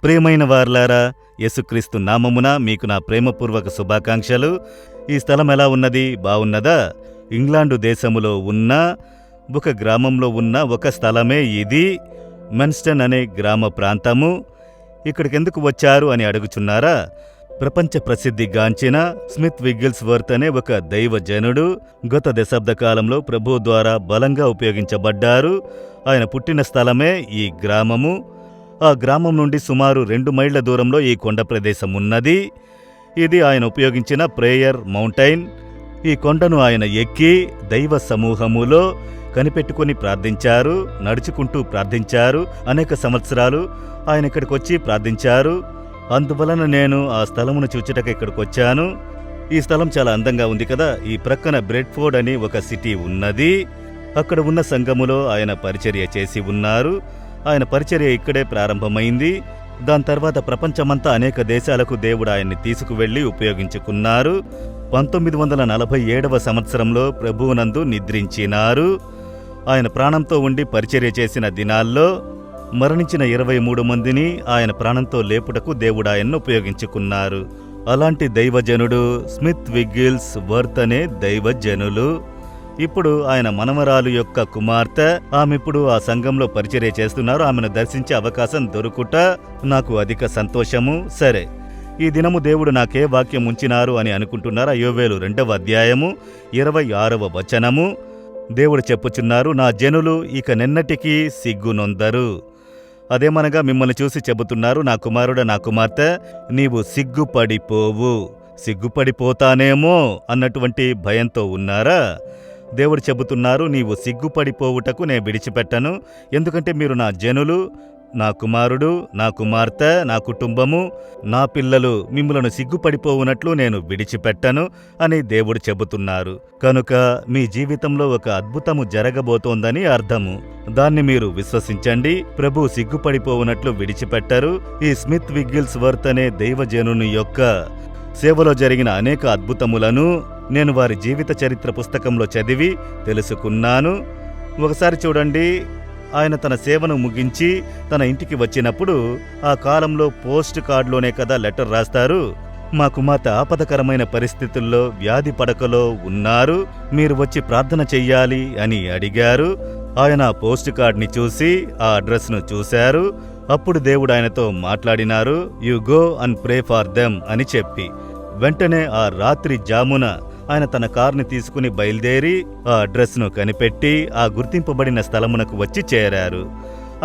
ప్రియమైన వారలారా, యేసుక్రీస్తు నామమున మీకు నా ప్రేమపూర్వక శుభాకాంక్షలు. ఈ స్థలం ఎలా ఉన్నది? బావున్నదా? ఇంగ్లాండు దేశములో ఉన్న ఒక గ్రామంలో ఉన్న ఒక స్థలమే ఇది. మెన్స్టన్ అనే గ్రామ ప్రాంతము. ఇక్కడికెందుకు వచ్చారు అని అడుగుచున్నారా? ప్రపంచ ప్రసిద్ధిగాంచిన స్మిత్ విగ్గిల్స్వర్త్ అనే ఒక దైవజనుడు గత దశాబ్ద కాలంలో ప్రభువు ద్వారా బలంగా ఉపయోగించబడ్డారు. ఆయన పుట్టిన స్థలమే ఈ గ్రామము. ఆ గ్రామం నుండి సుమారు 2 మైళ్ళ దూరంలో ఈ కొండ ప్రదేశం ఉన్నది. ఇది ఆయన ఉపయోగించిన ప్రేయర్ మౌంటైన్. ఈ కొండను ఆయన ఎక్కి దైవ సమూహములో కనిపెట్టుకుని ప్రార్థించారు, నడుచుకుంటూ ప్రార్థించారు. అనేక సంవత్సరాలు ఆయన ఇక్కడికొచ్చి ప్రార్థించారు. అందువలన నేను ఆ స్థలమును చూచుటకు ఇక్కడికొచ్చాను. ఈ స్థలం చాలా అందంగా ఉంది కదా. ఈ ప్రక్కన బ్రెడ్ఫోర్డ్ అని ఒక సిటీ ఉన్నది. అక్కడ ఉన్న సంఘములో ఆయన పరిచర్య చేసి ఉన్నారు. ఆయన పరిచర్య ఇక్కడే ప్రారంభమైంది. దాని తర్వాత ప్రపంచమంతా అనేక దేశాలకు దేవుడు ఆయన్ని తీసుకువెళ్లి ఉపయోగించుకున్నారు. 1947వ సంవత్సరంలో ప్రభువునందు నిద్రించినారు. ఆయన ప్రాణంతో ఉండి పరిచర్య చేసిన దినాల్లో మరణించిన 23 మందిని ఆయన ప్రాణంతో లేపుటకు దేవుడు ఆయన్ను ఉపయోగించుకున్నారు. అలాంటి దైవజనుడు స్మిత్ విగ్గిల్స్వర్త్ అనే దైవజనులు. ఇప్పుడు ఆయన మనమరాలు యొక్క కుమార్తె, ఆమెప్పుడు ఆ సంఘంలో పరిచర్య చేస్తున్నారు. ఆమెను దర్శించే అవకాశం దొరుకుట నాకు అధిక సంతోషము. సరే, ఈ దినము దేవుడు నాకే వాక్యం ఉంచినారు అని అనుకుంటున్నారా? యోవేలు 2వ అధ్యాయము 26వ వచనము. దేవుడు చెప్పుచున్నారు, నా జనులు ఇక నిన్నటికీ సిగ్గునొందరు. అదేమనగా మిమ్మల్ని చూసి చెబుతున్నారు, నా కుమారుడ, నా కుమార్తె, నీవు సిగ్గుపడిపోవు. సిగ్గుపడిపోతానేమో అన్నటువంటి భయంతో ఉన్నారా? దేవుడు చెబుతున్నారు, నీవు సిగ్గుపడిపోవుటకు నేను విడిచిపెట్టను. ఎందుకంటే మీరు నా జనులు, నా కుమారుడు, నా కుమార్తె, నా కుటుంబము, నా పిల్లలు మిమ్మలను సిగ్గుపడిపోవునట్లు నేను విడిచిపెట్టను అని దేవుడు చెబుతున్నారు. కనుక మీ జీవితంలో ఒక అద్భుతము జరగబోతోందని అర్థము. దాన్ని మీరు విశ్వసించండి. ప్రభు సిగ్గుపడిపోవునట్లు విడిచిపెట్టరు. ఈ స్మిత్ విగ్గిల్స్వర్త్ అనే దైవజనుని యొక్క సేవలో జరిగిన అనేక అద్భుతములను నేను వారి జీవిత చరిత్ర పుస్తకంలో చదివి తెలుసుకున్నాను. ఒకసారి చూడండి, ఆయన తన సేవను ముగించి తన ఇంటికి వచ్చినప్పుడు ఆ కాలంలో పోస్ట్ కార్డులోనే కదా లెటర్ రాస్తారు. మా కుమార్తె ఆపదకరమైన పరిస్థితుల్లో వ్యాధి పడకలో ఉన్నారు, మీరు వచ్చి ప్రార్థన చెయ్యాలి అని అడిగారు. ఆయన పోస్ట్ కార్డ్ని చూసి ఆ అడ్రస్ను చూశారు. అప్పుడు దేవుడు ఆయనతో మాట్లాడినారు, you go and pray for them అని చెప్పి. వెంటనే ఆ రాత్రి జామున ఆయన తన కారుని తీసుకుని బయలుదేరి ఆ అడ్రస్ను కనిపెట్టి ఆ గుర్తింపబడిన స్థలమునకు వచ్చి చేరారు.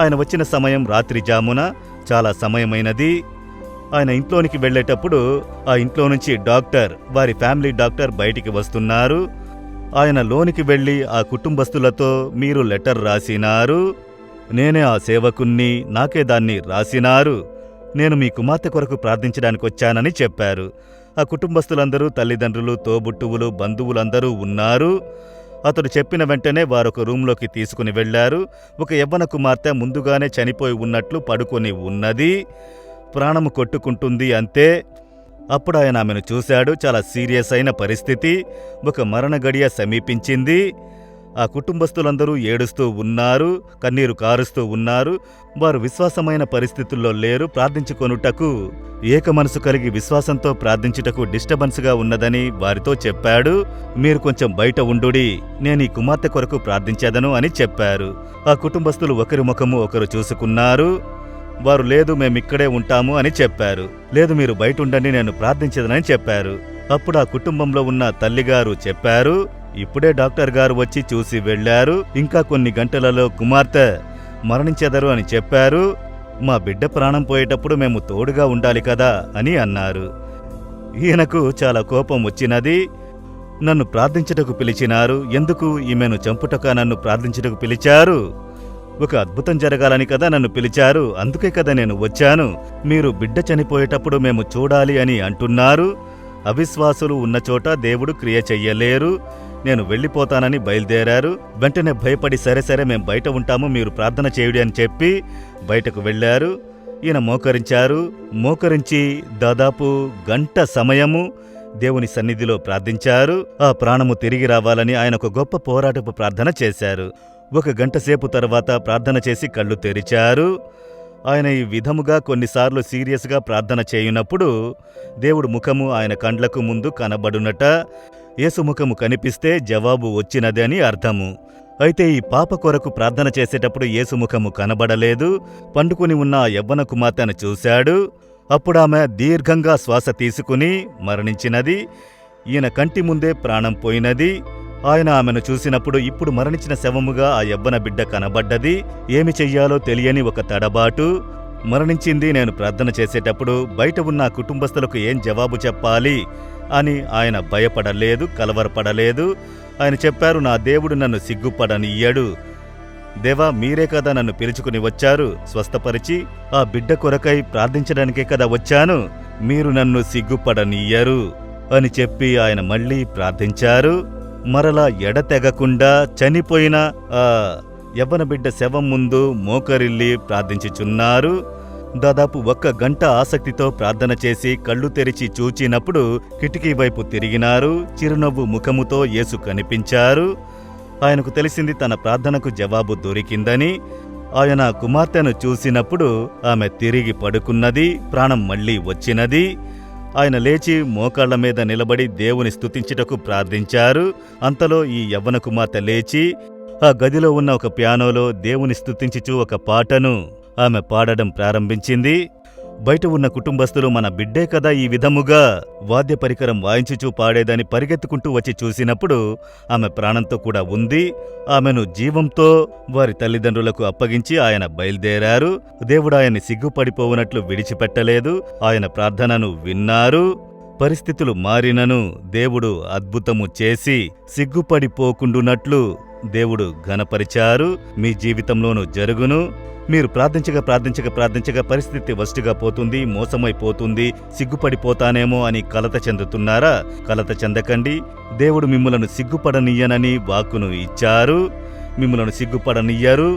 ఆయన వచ్చిన సమయం రాత్రి జామున, చాలా సమయమైనది. ఆయన ఇంట్లోనికి వెళ్లేటప్పుడు ఆ ఇంట్లో నుంచి డాక్టర్, వారి ఫ్యామిలీ డాక్టర్ బయటికి వస్తున్నారు. ఆయన లోనికి వెళ్లి ఆ కుటుంబస్తులతో, మీరు లెటర్ రాసినారు, నేనే ఆ సేవకుణ్ణి, నాకే దాన్ని రాసినారు, నేను మీ కుమార్తె కొరకు ప్రార్థించడానికి వచ్చానని చెప్పారు. ఆ కుటుంబస్తులందరూ, తల్లిదండ్రులు, తోబుట్టువులు, బంధువులందరూ ఉన్నారు. అతడు చెప్పిన వెంటనే వారొక రూంలోకి తీసుకుని వెళ్లారు. ఒక యవ్వన కుమార్తె ముందుగానే చనిపోయి ఉన్నట్లు పడుకొని ఉన్నది. ప్రాణము కొట్టుకుంటుంది అంతే. అప్పుడు ఆయన ఆమెను చూశాడు. చాలా సీరియస్ అయిన పరిస్థితి. ఒక మరణ గడియ సమీపించింది. ఆ కుటుంబస్తులందరూ ఏడుస్తూ ఉన్నారు, కన్నీరు కారుస్తూ ఉన్నారు. వారు విశ్వాసమైన పరిస్థితుల్లో లేరు. ప్రార్థించుకొనుటకు ఏక మనసు కలిగి విశ్వాసంతో ప్రార్థించుటకు డిస్టర్బెన్స్గా ఉన్నదని వారితో చెప్పాడు. మీరు కొంచెం బయట ఉండుడి, నేను ఈ కుమార్తె కొరకు ప్రార్థించేదను అని చెప్పారు. ఆ కుటుంబస్తులు ఒకరి ముఖము ఒకరు చూసుకున్నారు. వారు లేదు, మేమిక్కడే ఉంటాము అని చెప్పారు. లేదు, మీరు బయట ఉండండి, నేను ప్రార్థించేదనని చెప్పారు. అప్పుడు ఆ కుటుంబంలో ఉన్న తల్లిగారు చెప్పారు, ఇప్పుడే డాక్టర్ గారు వచ్చి చూసి వెళ్లారు, ఇంకా కొన్ని గంటలలో కుమార్తె మరణించెదరు అని చెప్పారు. మా బిడ్డ ప్రాణం పోయేటప్పుడు మేము తోడుగా ఉండాలి కదా అని అన్నారు. ఈయనకు చాలా కోపం వచ్చినది. నన్ను ప్రార్థించుటకు పిలిచినారు, ఎందుకు ఈమెను చంపుటక నన్ను ప్రార్థించుటకు పిలిచారు? ఒక అద్భుతం జరగాలని కదా నన్ను పిలిచారు, అందుకే కదా నేను వచ్చాను. మీరు బిడ్డ చనిపోయేటప్పుడు మేము చూడాలి అని అంటున్నారు. అవిశ్వాసులు ఉన్నచోట దేవుడు క్రియ చెయ్యలేరు. నేను వెళ్ళిపోతానని బయలుదేరారు. వెంటనే భయపడి, సరే సరే మేము బయట ఉంటాము, మీరు ప్రార్థన చేయుడి అని చెప్పి బయటకు వెళ్లారు. ఈయన మోకరించారు. మోకరించి దాదాపు గంట సమయము దేవుని సన్నిధిలో ప్రార్థించారు. ఆ ప్రాణము తిరిగి రావాలని ఆయన ఒక గొప్ప పోరాటపు ప్రార్థన చేశారు. 1 గంట సేపు తర్వాత ప్రార్థన చేసి కళ్ళు తెరిచారు. ఆయన ఈ విధముగా కొన్నిసార్లు సీరియస్గా ప్రార్థన చేయునప్పుడు దేవుడు ముఖము ఆయన కండ్లకు ముందు కనబడునట. యేసు ముఖము కనిపిస్తే జవాబు వచ్చినది అని అర్థము. అయితే ఈ పాప కొరకు ప్రార్థన చేసేటప్పుడు యేసు ముఖము కనబడలేదు. పండుకుని ఉన్న ఆ యవ్వన కుమార్తెను చూశాడు. అప్పుడామె దీర్ఘంగా శ్వాస తీసుకుని మరణించినది. ఈయన కంటి ముందే ప్రాణం పోయినది. ఆయన ఆమెను చూసినప్పుడు ఇప్పుడు మరణించిన శవముగా ఆ యవ్వన బిడ్డ కనబడ్డది. ఏమి చెయ్యాలో తెలియని ఒక తడబాటు. మరణించింది. నేను ప్రార్థన చేసేటప్పుడు బయట ఉన్న కుటుంబస్తులకు ఏం జవాబు చెప్పాలి అని ఆయన భయపడలేదు, కలవరపడలేదు. ఆయన చెప్పారు, నా దేవుడు నన్ను సిగ్గుపడనియ్యడు. దేవా, మీరే కదా నన్ను పిలుచుకుని వచ్చారు, స్వస్థపరిచి ఆ బిడ్డ కొరకై ప్రార్థించడానికే కదా వచ్చాను, మీరు నన్ను సిగ్గుపడనియ్యరు అని చెప్పి ఆయన మళ్ళీ ప్రార్థించారు. మరలా ఎడతెగకుండా చనిపోయిన ఆ యవ్వన బిడ్డ శవం ముందు మోకరిల్లి ప్రార్థించుచున్నారు. దాదాపు 1 గంట ఆసక్తితో ప్రార్థన చేసి కళ్ళు తెరిచి చూచినప్పుడు కిటికీ వైపు తిరిగినారు. చిరునవ్వు ముఖముతో యేసు కనిపించారు. ఆయనకు తెలిసింది తన ప్రార్థనకు జవాబు దొరికిందని. ఆయన కుమార్తెను చూసినప్పుడు ఆమె తిరిగి పడుకున్నది, ప్రాణం మళ్లీ వచ్చినది. ఆయన లేచి మోకాళ్ల మీద నిలబడి దేవుని స్తుతించుటకు ప్రార్థించారు. అంతలో ఈ యవ్వన కుమార్తె లేచి ఆ గదిలో ఉన్న ఒక పియానోలో దేవుని స్తుతించుచూ ఒక పాటను ఆమె పాడడం ప్రారంభించింది. బయట ఉన్న కుటుంబస్తులు మన బిడ్డే కదా ఈ విధముగా వాద్య పరికరం వాయించుచూ పాడేదని పరిగెత్తుకుంటూ వచ్చి చూసినప్పుడు ఆమె ప్రాణంతో కూడా ఉంది. ఆమెను జీవంతో వారి తల్లిదండ్రులకు అప్పగించి ఆయన బయలుదేరారు. దేవుడు ఆయన్ని సిగ్గుపడిపోవునట్లు విడిచిపెట్టలేదు. ఆయన ప్రార్థనను విన్నారు. పరిస్థితులు మారినను దేవుడు అద్భుతము చేసి సిగ్గుపడిపోకుండునట్లు దేవుడు ఘనపరిచారు. మీ జీవితంలోనూ జరుగును. మీరు ప్రార్థించగా పరిస్థితి వస్టుగా పోతుంది, మోసమైపోతుంది, సిగ్గుపడిపోతానేమో అని కలత చెందుతున్నారా? కలత చెందకండి. దేవుడు మిమ్ములను సిగ్గుపడనియ్యనని వాక్కును ఇచ్చారు. మిమ్ములను సిగ్గుపడనియ్యరు.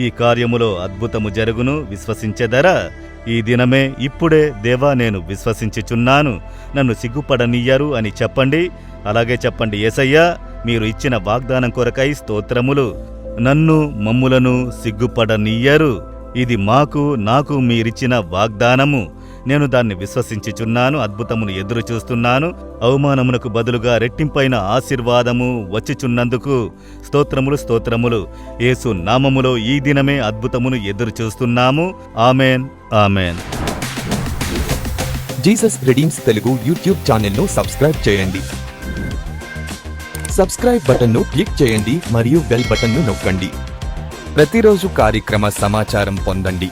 ఈ కార్యములో అద్భుతము జరుగును. విశ్వసించెదరా? ఈ దినమే ఇప్పుడే, దేవా, నేను విశ్వసించుచున్నాను, నన్ను సిగ్గుపడనియ్యరు అని చెప్పండి. అలాగే చెప్పండి, యేసయ్యా, మీరు ఇచ్చిన వాగ్దానం కొరకై స్తోత్రములు. నన్ను మమ్ములను సిగ్గుపడనియ్యరు. ఇది నాకు మీరిచ్చిన వాగ్దానము. నేను దాన్ని విశ్వసించుచున్నాను. అద్భుతమును ఎదురు చూస్తున్నాను. అవమానమునకు బదులుగా రెట్టింపైన ఆశీర్వాదము వచ్చిచున్నందుకు స్తోత్రములు. యేసు నామములో ఈ దినమే అద్భుతమును ఎదురు చూస్తున్నాము. Amen, amen. Jesus redeems Telugu YouTube ఛానల్ను సబ్స్క్రైబ్ చేయండి. సబ్స్క్రైబ్ బటన్ను క్లిక్ చేయండి మరియు బెల్ బటన్ను నొక్కండి. ప్రతిరోజు కార్యక్రమ సమాచారం పొందండి.